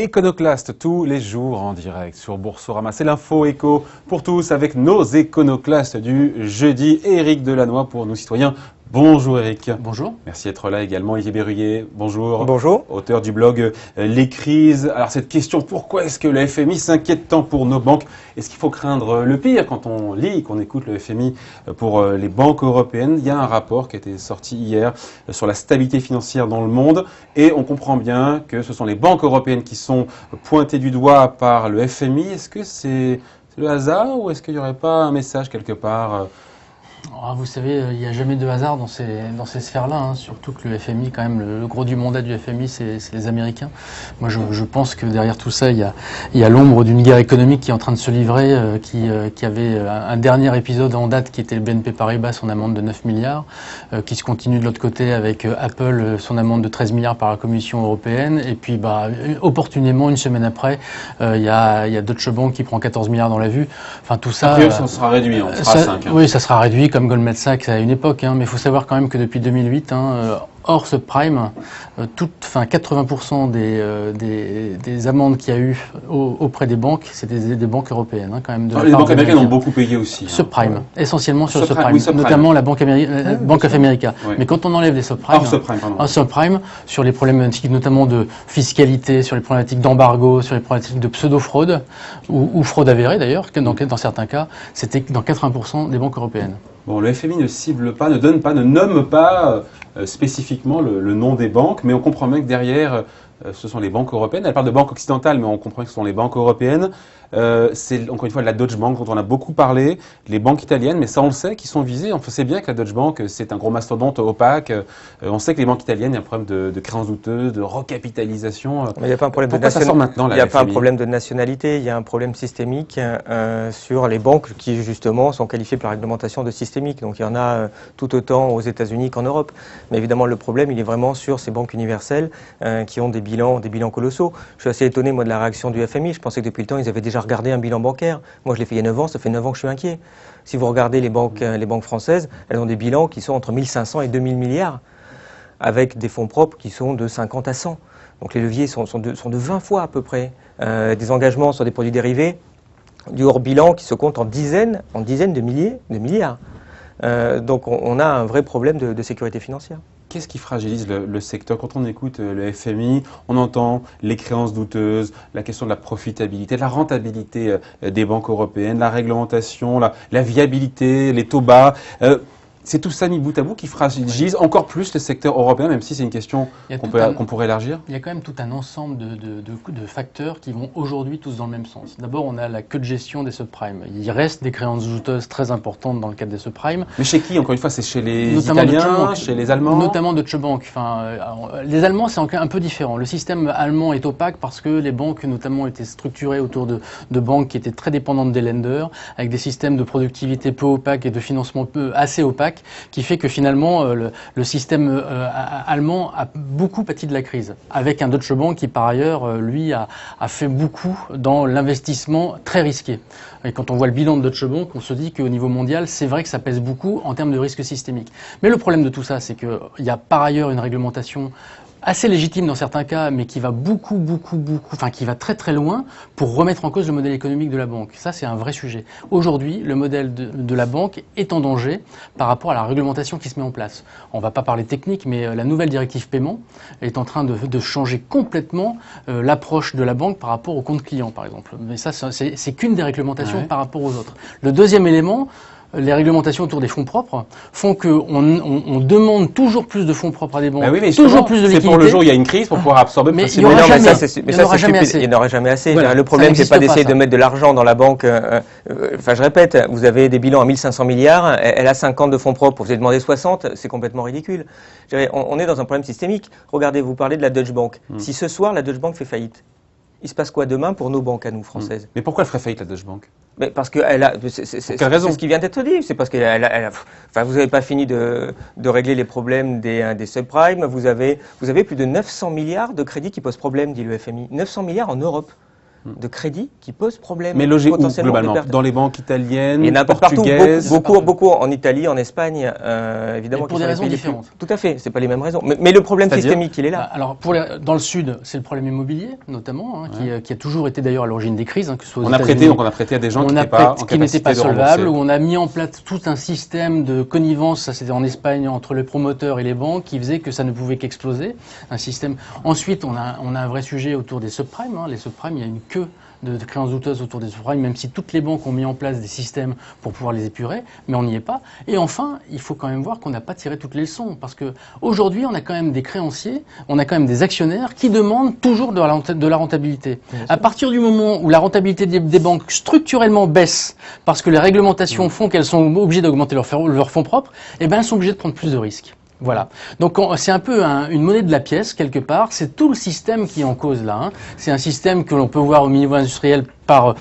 Iconoclaste tous les jours en direct sur Boursorama. C'est l'info éco pour tous avec nos iconoclastes du jeudi. Éric Delannoy pour nos citoyens. Bonjour Éric. Bonjour. Merci d'être là également. Olivier Berruyer, bonjour. Bonjour. Auteur du blog Les Crises. Alors cette question, pourquoi est-ce que le FMI s'inquiète tant pour nos banques? Est-ce qu'il faut craindre le pire quand on lit, qu'on écoute le FMI pour les banques européennes? Il y a un rapport qui a été sorti hier sur la stabilité financière dans le monde et on comprend bien que ce sont les banques européennes qui sont pointées du doigt par le FMI. Est-ce que c'est le hasard ou est-ce qu'il n'y aurait pas un message quelque part? Vous savez, il n'y a jamais de hasard dans ces sphères-là, hein. Surtout que le FMI, quand même, le gros du mandat du FMI, c'est les Américains. Moi, je pense que derrière tout ça, il y a l'ombre d'une guerre économique qui est en train de se livrer, qui avait un dernier épisode en date qui était le BNP Paribas, son amende de 9 milliards, qui se continue de l'autre côté avec Apple, son amende de 13 milliards par la Commission européenne, et puis opportunément, une semaine après, il y a Deutsche Bank qui prend 14 milliards dans la vue. Enfin, tout ça... Après, ça sera réduit, on sera à 5. Oui, ça sera réduit, comme Goldman Sachs à une époque, mais il faut savoir quand même que depuis 2008, hors subprime, 80% des amendes qu'il y a eu auprès des banques, c'est des banques européennes, quand même. Les banques américaines ont beaucoup payé aussi. Subprime, essentiellement sur le subprime, subprime, notamment la Bank of America. Oui. Mais quand on enlève les subprimes, sur les problématiques notamment de fiscalité, sur les problématiques d'embargo, sur les problématiques de pseudo-fraude, ou fraude avérée d'ailleurs, dans certains cas, c'était dans 80% des banques européennes. Bon, le FMI ne cible pas, ne nomme pas spécifiquement le nom des banques, mais on comprend bien que derrière, ce sont les banques européennes. Elle parle de banques occidentales, mais on comprend que ce sont les banques européennes. C'est encore une fois la Deutsche Bank dont on a beaucoup parlé, les banques italiennes, mais ça on le sait, qui sont visées. On sait bien que la Deutsche Bank, c'est un gros mastodonte opaque. On sait que les banques italiennes, il y a un problème de créances douteuses, de recapitalisation. Mais il n'y a pas un problème Pourquoi ça sort maintenant, là, il n'y a pas un problème de nationalité, il y a un problème systémique sur les banques qui justement sont qualifiées par la réglementation de systémiques. Donc il y en a tout autant aux États-Unis qu'en Europe. Mais évidemment le problème, il est vraiment sur ces banques universelles qui ont des bilans colossaux. Je suis assez étonné moi de la réaction du FMI. Je pensais que depuis le temps ils avaient déjà regardé un bilan bancaire. Moi je l'ai fait il y a 9 ans, ça fait 9 ans que je suis inquiet. Si vous regardez les banques françaises, elles ont des bilans qui sont entre 1500 et 2000 milliards, avec des fonds propres qui sont de 50 à 100. Donc les leviers sont de 20 fois à peu près. Des engagements sur des produits dérivés, du hors-bilan qui se compte en dizaines de milliers de milliards. Donc on a un vrai problème de sécurité financière. Qu'est-ce qui fragilise le secteur? Quand on écoute le FMI, on entend les créances douteuses, la question de la profitabilité, de la rentabilité des banques européennes, la réglementation, la viabilité, les taux bas. C'est tout ça mis bout à bout qui fragilise encore plus le secteur européen, même si c'est une question qu'on pourrait élargir. Il y a quand même tout un ensemble de facteurs qui vont aujourd'hui tous dans le même sens. D'abord, on a la queue de gestion des subprimes. Il reste des créances douteuses très importantes dans le cadre des subprimes. Mais chez qui, encore une fois? C'est chez les Italiens, chez les Allemands? Notamment Deutsche Bank. Les Allemands, c'est un peu différent. Le système allemand est opaque parce que les banques, notamment, étaient structurées autour de banques qui étaient très dépendantes des lenders, avec des systèmes de productivité peu opaques et de financement assez opaques, qui fait que finalement le système allemand a beaucoup pâti de la crise, avec un Deutsche Bank qui par ailleurs lui a fait beaucoup dans l'investissement très risqué. Et quand on voit le bilan de Deutsche Bank, on se dit qu'au niveau mondial, c'est vrai que ça pèse beaucoup en termes de risque systémique. Mais le problème de tout ça, c'est qu'il y a par ailleurs une réglementation assez légitime dans certains cas, mais qui va qui va très très loin pour remettre en cause le modèle économique de la banque. Ça, c'est un vrai sujet. Aujourd'hui, le modèle de la banque est en danger par rapport à la réglementation qui se met en place. On ne va pas parler technique, mais la nouvelle directive paiement est en train de changer complètement l'approche de la banque par rapport au compte client, par exemple. Mais ça, c'est qu'une des réglementations par rapport aux autres. Le deuxième élément, les réglementations autour des fonds propres font qu'on demande toujours plus de fonds propres à des banques, mais toujours plus de liquidités. C'est pour le jour où il y a une crise pour pouvoir absorber plus facilement. Il n'y en aura jamais assez. Voilà, le problème, c'est pas d'essayer de mettre de l'argent dans la banque. Je répète, vous avez des bilans à 1500 milliards, elle a 50 de fonds propres, vous avez demandé 60, c'est complètement ridicule. On est dans un problème systémique. Regardez, vous parlez de la Deutsche Bank. Si ce soir, la Deutsche Bank fait faillite, il se passe quoi demain pour nos banques à nous, françaises? Mais pourquoi elle ferait faillite, la Deutsche Bank? Mais parce qu'elle a. C'est ce qui vient d'être dit. C'est parce qu'elle a. Enfin, vous n'avez pas fini de régler les problèmes des subprimes. Vous avez plus de 900 milliards de crédits qui posent problème, dit le FMI. 900 milliards en Europe. de crédit qui pose problème. Mais logé où, potentiellement globalement? Dans les banques italiennes, et n'importe partout, portugaises? beaucoup en Italie, en Espagne, évidemment. Pour des raisons différentes. Tout à fait, c'est pas les mêmes raisons. Mais le problème systémique, il est là. Alors, dans le Sud, c'est le problème immobilier, notamment, qui a toujours été d'ailleurs à l'origine des crises, que ce soit aux États-Unis. Donc on a prêté à des gens qui n'étaient pas solvables, où on a mis en place tout un système de connivence, ça c'était en Espagne, entre les promoteurs et les banques, qui faisait que ça ne pouvait qu'exploser. Un système. Ensuite, on a un vrai sujet autour des subprimes. Les subprimes, il y a une queue de créances douteuses autour des subprimes, même si toutes les banques ont mis en place des systèmes pour pouvoir les épurer, mais on n'y est pas. Et enfin, il faut quand même voir qu'on n'a pas tiré toutes les leçons, parce que aujourd'hui, on a quand même des créanciers, on a quand même des actionnaires qui demandent toujours de la rentabilité. À partir du moment où la rentabilité des banques structurellement baisse, parce que les réglementations font qu'elles sont obligées d'augmenter leurs fonds propres, eh ben elles sont obligées de prendre plus de risques. Voilà. Donc c'est un peu une monnaie de la pièce quelque part. C'est tout le système qui est en cause là. C'est un système que l'on peut voir au niveau industriel par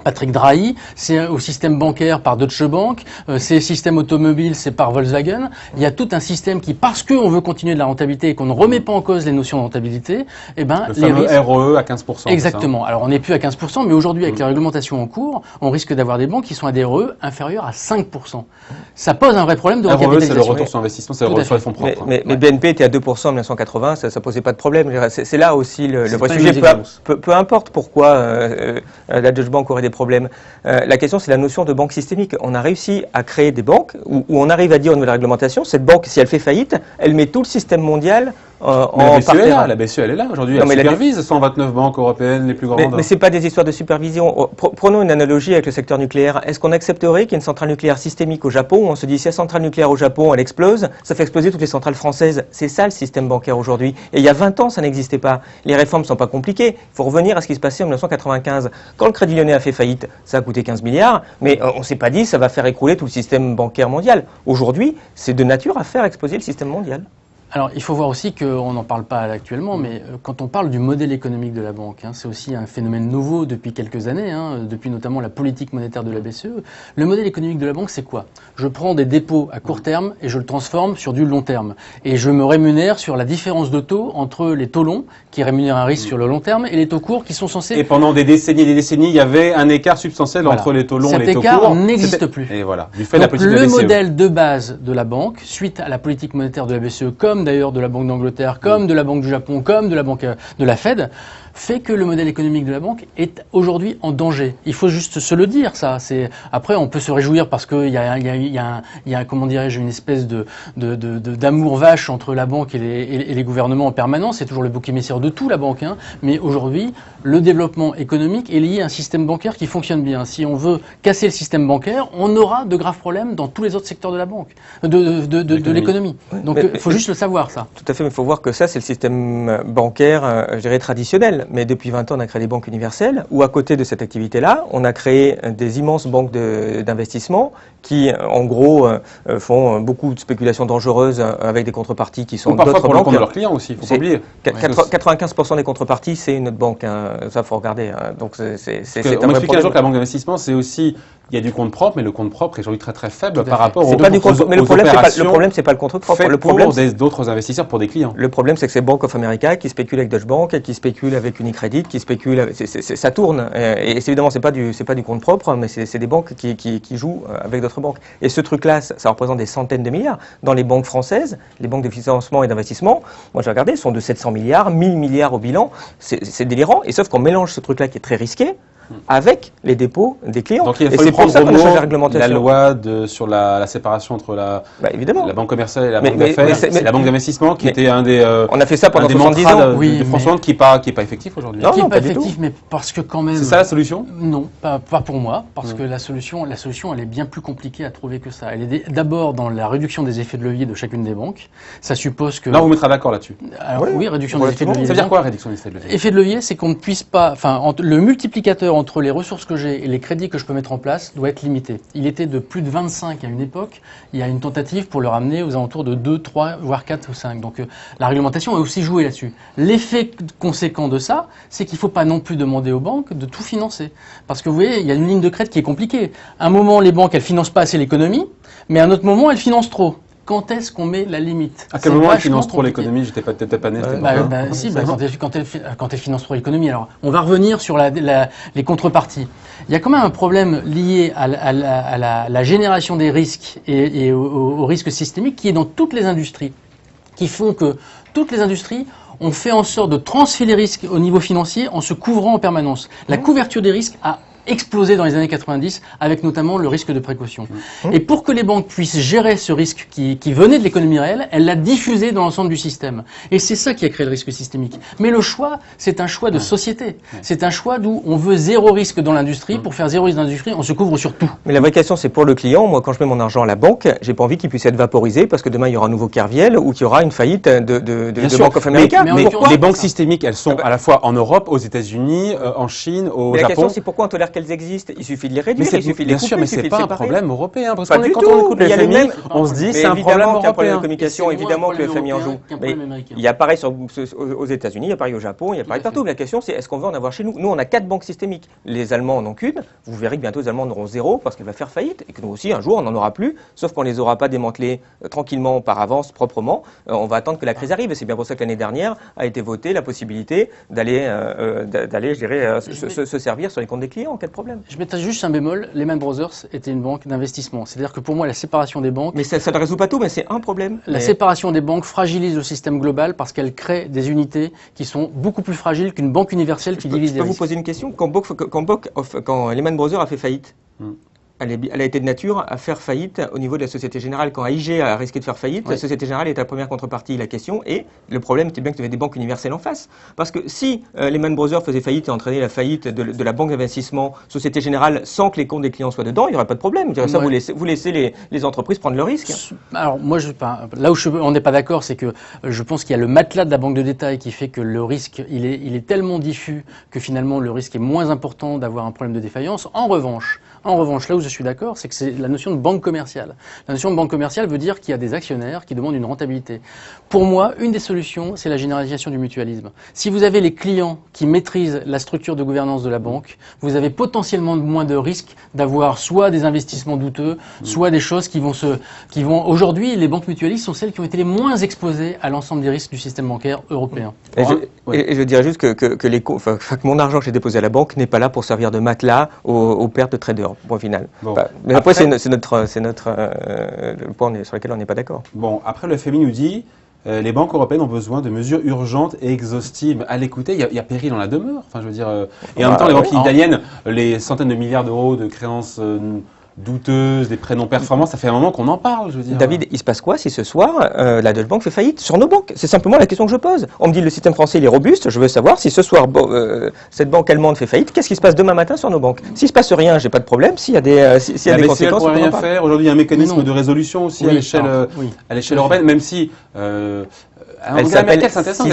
Patrick Drahi, c'est au système bancaire par Deutsche Bank, c'est système automobile, c'est par Volkswagen. Il y a tout un système qui, parce qu'on veut continuer de la rentabilité et qu'on ne remet pas en cause les notions de rentabilité, eh ben le fameux ROE à 15%. Exactement. Alors on n'est plus à 15%, mais aujourd'hui avec les réglementations en cours, on risque d'avoir des banques qui sont à des ROE inférieurs à 5%. Ça pose un vrai problème de recapitalisation. ROE, c'est le retour sur investissement, c'est le retour sur les fonds propres. Mais BNP était à 2% en 1980, ça posait pas de problème. C'est là aussi le vrai sujet. Peu importe pourquoi la Deutsche Bank aurait des problèmes. La question, c'est la notion de banque systémique. On a réussi à créer des banques où on arrive à dire au niveau de la réglementation, cette banque, si elle fait faillite, elle met tout le système mondial en parterre. La BCE, elle est là aujourd'hui. Elle supervise 129 banques européennes les plus grandes. Mais c'est pas des histoires de supervision. Prenons une analogie avec le secteur nucléaire. Est-ce qu'on accepterait qu'il y ait une centrale nucléaire systémique au Japon où on se dit si la centrale nucléaire au Japon elle explose, ça fait exploser toutes les centrales françaises? C'est ça le système bancaire aujourd'hui. Et il y a 20 ans, ça n'existait pas. Les réformes sont pas compliquées. Il faut revenir à ce qui se passait en 1995. Quand le Crédit Lyonnais a fait faillite, ça a coûté 15 milliards, mais on s'est pas dit ça va faire écrouler tout le système bancaire mondial. Aujourd'hui, c'est de nature à faire exploser le système mondial. Alors, il faut voir aussi qu'on n'en parle pas actuellement, mais quand on parle du modèle économique de la banque, c'est aussi un phénomène nouveau depuis quelques années, depuis notamment la politique monétaire de la BCE. Le modèle économique de la banque, c'est quoi? Je prends des dépôts à court terme et je le transforme sur du long terme. Et je me rémunère sur la différence de taux entre les taux longs, qui rémunèrent un risque sur le long terme, et les taux courts, qui sont censés... Et pendant des décennies, il y avait un écart substantiel entre les taux longs et les taux courts. Cet écart n'existe plus. Et voilà, du fait de la politique de la BCE. Le modèle de base de la banque, suite à la politique monétaire de la BCE, comme d'ailleurs de la Banque d'Angleterre, comme de la Banque du Japon, comme de la Banque de la Fed, fait que le modèle économique de la banque est aujourd'hui en danger. Il faut juste se le dire, ça. Après, on peut se réjouir parce qu'il y a, comment dirais-je, une espèce d'amour vache entre la banque et les gouvernements en permanence. C'est toujours le bouc émissaire de tout, la banque. Mais aujourd'hui, le développement économique est lié à un système bancaire qui fonctionne bien. Si on veut casser le système bancaire, on aura de graves problèmes dans tous les autres secteurs de la banque, de l'économie. Donc, il faut juste le savoir, ça. Tout à fait, mais il faut voir que ça, c'est le système bancaire, je dirais, traditionnel. Mais depuis 20 ans, on a créé des banques universelles, où à côté de cette activité-là, on a créé des immenses banques d'investissement qui, en gros, font beaucoup de spéculations dangereuses avec des contreparties qui sont d'autres banques. Parfois pour le compte de leurs clients aussi, il faut pas oublier. 95% des contreparties, c'est une autre banque. Ça, il faut regarder. Donc, on m'expliquait un jour que la banque d'investissement, c'est aussi... Il y a du compte propre, mais le compte propre est aujourd'hui très très faible par rapport aux opérations. Mais le problème, c'est pas le compte propre. Le problème, c'est d'autres investisseurs pour des clients. Le problème, c'est que c'est Bank of America qui spécule avec Deutsche Bank, qui spécule avec Unicredit, qui spécule. Ça tourne. Et évidemment, c'est pas du compte propre, mais c'est des banques qui jouent avec d'autres banques. Et ce truc-là, ça représente des centaines de milliards. Dans les banques françaises, les banques de financement et d'investissement, moi j'ai regardé, sont de 700 milliards, 1000 milliards au bilan. C'est délirant. Et sauf qu'on mélange ce truc-là qui est très risqué avec les dépôts des clients. Donc il a fallu prendre la loi sur la séparation entre la banque commerciale et la banque d'affaires. C'est la banque d'investissement qui était un des on a fait ça pendant 70 ans de François Hollande qui est pas effectif aujourd'hui. Qui n'est pas effectif, mais parce que quand même... C'est ça la solution? Non, pas pour moi, parce que la solution elle est bien plus compliquée à trouver que ça. Elle est d'abord dans la réduction des effets de levier de chacune des banques. Ça suppose que... Non, vous mettra d'accord là-dessus. Oui, réduction des effets de levier. Ça veut dire quoi, réduction des effets de levier? Effet de levier, c'est qu'on ne puisse pas... Enfin, le multiplicateur entre les ressources que j'ai et les crédits que je peux mettre en place doit être limité. Il était de plus de 25 à une époque. Il y a une tentative pour le ramener aux alentours de 2, 3, voire 4 ou 5. Donc la réglementation a aussi joué là-dessus. L'effet conséquent de ça, c'est qu'il ne faut pas non plus demander aux banques de tout financer. Parce que vous voyez, il y a une ligne de crête qui est compliquée. À un moment, les banques, elles financent pas assez l'économie, mais à un autre moment, elles financent trop. quand est-ce qu'on met la limite? À quel moment elle finance trop l'économie? J'étais pas né. Quand elle finance trop l'économie. Alors, on va revenir sur les contreparties. Il y a quand même un problème lié à la génération des risques et aux risques systémiques qui est dans toutes les industries, qui font que toutes les industries ont fait en sorte de transférer les risques au niveau financier en se couvrant en permanence. La couverture des risques a explosé dans les années 90, avec notamment le risque de précaution. Et pour que les banques puissent gérer ce risque qui venait de l'économie réelle, elle l'a diffusé dans l'ensemble du système. Et c'est ça qui a créé le risque systémique. Mais le choix, c'est un choix de société. C'est un choix d'où on veut zéro risque dans l'industrie. Pour faire zéro risque dans l'industrie, on se couvre sur tout. Mais la vraie question, c'est pour le client. Moi, quand je mets mon argent à la banque, j'ai pas envie qu'il puisse être vaporisé parce que demain, il y aura un nouveau Kerviel ou qu'il y aura une faillite de Bank of America. Mais les banques systémiques, elles sont à la fois en Europe, aux États-Unis, en Chine, au Japon. La question, c'est pourquoi on tolère qu'elles existent. Il suffit de les réduire, il suffit de les couper, bien sûr, mais c'est pas un problème européen. Parce quand on écoute le FMI, on se dit c'est un problème européen. Problème de communication, évidemment que le FMI en joue. Mais il y a pareil aux États-Unis, il y a pareil au Japon, il y a pareil partout. La question, c'est est-ce qu'on veut en avoir chez nous? Nous, on a 4 banques systémiques. Les Allemands en ont qu'une. Vous verrez que bientôt les Allemands en auront 0 parce qu'elle va faire faillite et que nous aussi, un jour, on n'en aura plus. Sauf qu'on les aura pas démantelées tranquillement par avance, proprement. On va attendre que la crise arrive. Et c'est bien pour ça que l'année dernière a été votée la possibilité d'aller, je dirais, se servir sur les comptes des clients. Quel problème? Je mettrais juste un bémol. Lehman Brothers était une banque d'investissement. C'est-à-dire que pour moi, la séparation des banques... Mais ça ne résout pas tout, mais c'est un problème. La séparation des banques fragilise le système global parce qu'elle crée des unités qui sont beaucoup plus fragiles qu'une banque universelle qui divise les risques. Je peux vous poser une question? Quand Lehman Brothers a fait faillite, elle a été de nature à faire faillite au niveau de la Société Générale. Quand AIG a risqué de faire faillite, la Société Générale était la première contrepartie. La question et le problème était bien que tu avais des banques universelles en face. Parce que si Lehman Brothers faisait faillite et entraînait la faillite de la banque d'investissement Société Générale sans que les comptes des clients soient dedans, il n'y aurait pas de problème. Je dirais ça, vous laissez les entreprises prendre le risque. Alors moi, là où on n'est pas d'accord, c'est que je pense qu'il y a le matelas de la banque de détail qui fait que le risque, il est tellement diffus que finalement le risque est moins important d'avoir un problème de défaillance. En revanche, là où je suis d'accord, c'est que c'est la notion de banque commerciale. La notion de banque commerciale veut dire qu'il y a des actionnaires qui demandent une rentabilité. Pour moi, une des solutions, c'est la généralisation du mutualisme. Si vous avez les clients qui maîtrisent la structure de gouvernance de la banque, vous avez potentiellement moins de risques d'avoir soit des investissements douteux, soit des choses qui vont aujourd'hui, les banques mutualistes sont celles qui ont été les moins exposées à l'ensemble des risques du système bancaire européen. Et je dirais juste que mon argent que j'ai déposé à la banque n'est pas là pour servir de matelas aux pertes de traders. Point final. Bon. Mais après c'est le point sur lequel on n'est pas d'accord. Bon, après le FMI nous dit les banques européennes ont besoin de mesures urgentes et exhaustives. À l'écouter, il y a péril dans la demeure. Enfin, je veux dire, et en même temps, les banques italiennes, les centaines de milliards d'euros de créances douteuses, des prêts non performants, ça fait un moment qu'on en parle, je veux dire. David, il se passe quoi si ce soir la Deutsche Bank fait faillite sur nos banques? C'est simplement la question que je pose. On me dit le système français il est robuste, je veux savoir si ce soir cette banque allemande fait faillite, qu'est-ce qui se passe demain matin sur nos banques? S'il se passe rien, j'ai pas de problème. S'il y a des conséquences, on ne peut rien faire. Aujourd'hui, il y a un mécanisme de résolution aussi à l'échelle européenne, même si Angela Merkel, c'est intéressant.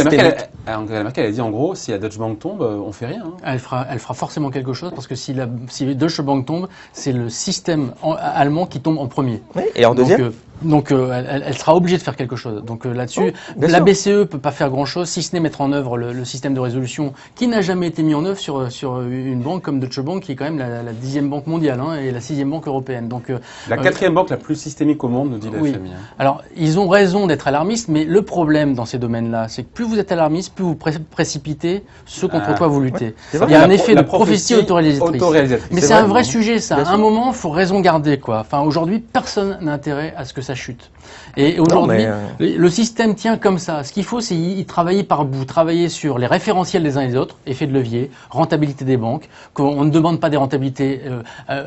Angela Merkel a dit en gros, si la Deutsche Bank tombe, on fait rien. Elle fera forcément quelque chose parce que si la Deutsche Bank tombe, c'est le système allemand qui tombe en premier. Oui, et en deuxième. Donc elle sera obligée de faire quelque chose. Donc là-dessus, la BCE peut pas faire grand-chose, si ce n'est mettre en œuvre le système de résolution qui n'a jamais été mis en œuvre sur une banque comme Deutsche Bank, qui est quand même la 10e banque mondiale et la 6e banque européenne. Donc la 4e banque la plus systémique au monde, nous dit la FMI. Alors ils ont raison d'être alarmistes, mais le problème dans ces domaines-là, c'est que plus vous êtes alarmiste, plus vous précipitez ce contre quoi vous luttez. Il y a un effet de prophétie autoréalisatrice. Mais c'est un vrai sujet, ça. À un moment, il faut raison garder, quoi. Enfin, aujourd'hui, personne n'a intérêt à ce que ça chute. Et aujourd'hui, le système tient comme ça. Ce qu'il faut, c'est y travailler par bout, travailler sur les référentiels des uns et des autres, effet de levier, rentabilité des banques, qu'on ne demande pas des rentabilités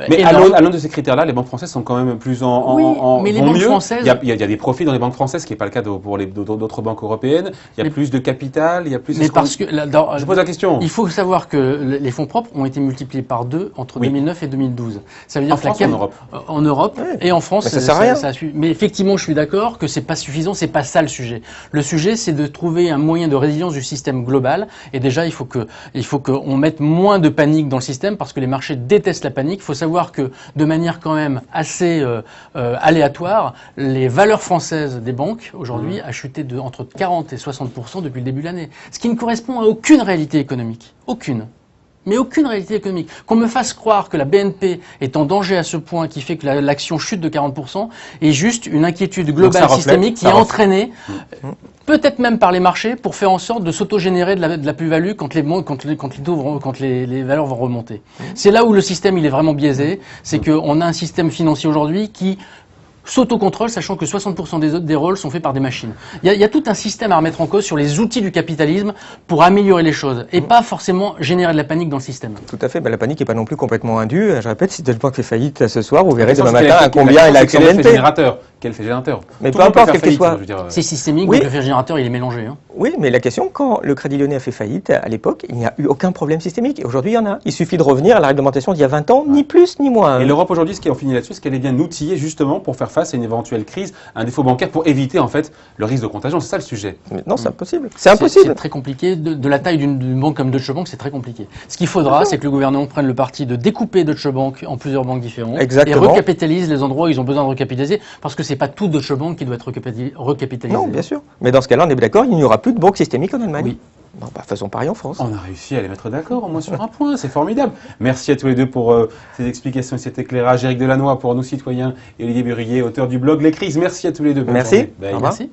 mais à l'aune de ces critères-là, les banques françaises sont quand même plus mais les banques françaises... Il y a des profits dans les banques françaises, ce qui n'est pas le cas pour d'autres banques européennes. Il y a plus de capital, il y a plus... Mais parce que... Je pose la question. Il faut savoir que les fonds propres ont été multipliés par 2 entre 2009 et 2012. Ça veut dire que en Europe et en France, ça sert à rien. Mais effectivement, je suis d'accord que c'est pas suffisant, c'est pas ça le sujet. Le sujet, c'est de trouver un moyen de résilience du système global. Et déjà, il faut qu'on mette moins de panique dans le système parce que les marchés détestent la panique. Il faut savoir que de manière quand même assez aléatoire, les valeurs françaises des banques aujourd'hui a chuté entre 40 et 60% depuis le début de l'année. Ce qui ne correspond à aucune réalité économique. Aucune. mais aucune réalité économique. Qu'on me fasse croire que la BNP est en danger à ce point qui fait que l'action chute de 40% est juste une inquiétude globale systémique qui est entraînée, peut-être même par les marchés, pour faire en sorte de s'auto-générer de la plus-value quand les valeurs vont remonter. C'est là où le système il est vraiment biaisé, c'est qu'on a un système financier aujourd'hui qui s'autocontrôle, sachant que 60% des rôles sont faits par des machines. Il y a tout un système à remettre en cause sur les outils du capitalisme pour améliorer les choses et pas forcément générer de la panique dans le système. Tout à fait, la panique n'est pas non plus complètement indue. Je répète, si Deutsche Bank fait faillite ce soir, vous verrez demain matin à combien est l'action BNP. Quel fait générateur. Mais peu importe quel que soit. C'est systémique, donc le fait générateur il est mélangé. Oui, mais la question, quand le Crédit Lyonnais a fait faillite, à l'époque, il n'y a eu aucun problème systémique. Et aujourd'hui, il y en a. Il suffit de revenir à la réglementation d'il y a 20 ans, ni plus ni moins. Et l'Europe aujourd'hui, ce qui en finit là-dessus, c'est qu'elle est bien outillée justement pour faire face à une éventuelle crise, à un défaut bancaire, pour éviter en fait le risque de contagion. C'est ça le sujet. Mais non, c'est impossible. C'est impossible. C'est très compliqué. De la taille d'une banque comme Deutsche Bank, c'est très compliqué. Ce qu'il faudra, c'est que le gouvernement prenne le parti de découper Deutsche Bank en plusieurs banques différentes. Exactement. Et recapitalise les endroits où ils ont besoin de recapitaliser, parce que c'est pas tout Deutsche Bank qui doit être recapitalisé. Non, bien sûr. Mais dans ce cas-là, on est d'accord, il n'y aura plus de banque systémique en Allemagne. Oui. Bon, faisons pareil en France. On a réussi à les mettre d'accord, au moins sur un point, c'est formidable. Merci à tous les deux pour ces explications et cet éclairage. Éric Delannoy pour Nous Citoyens et Olivier Burillier, auteur du blog Les Crises. Merci à tous les deux. Merci. Au revoir. Merci.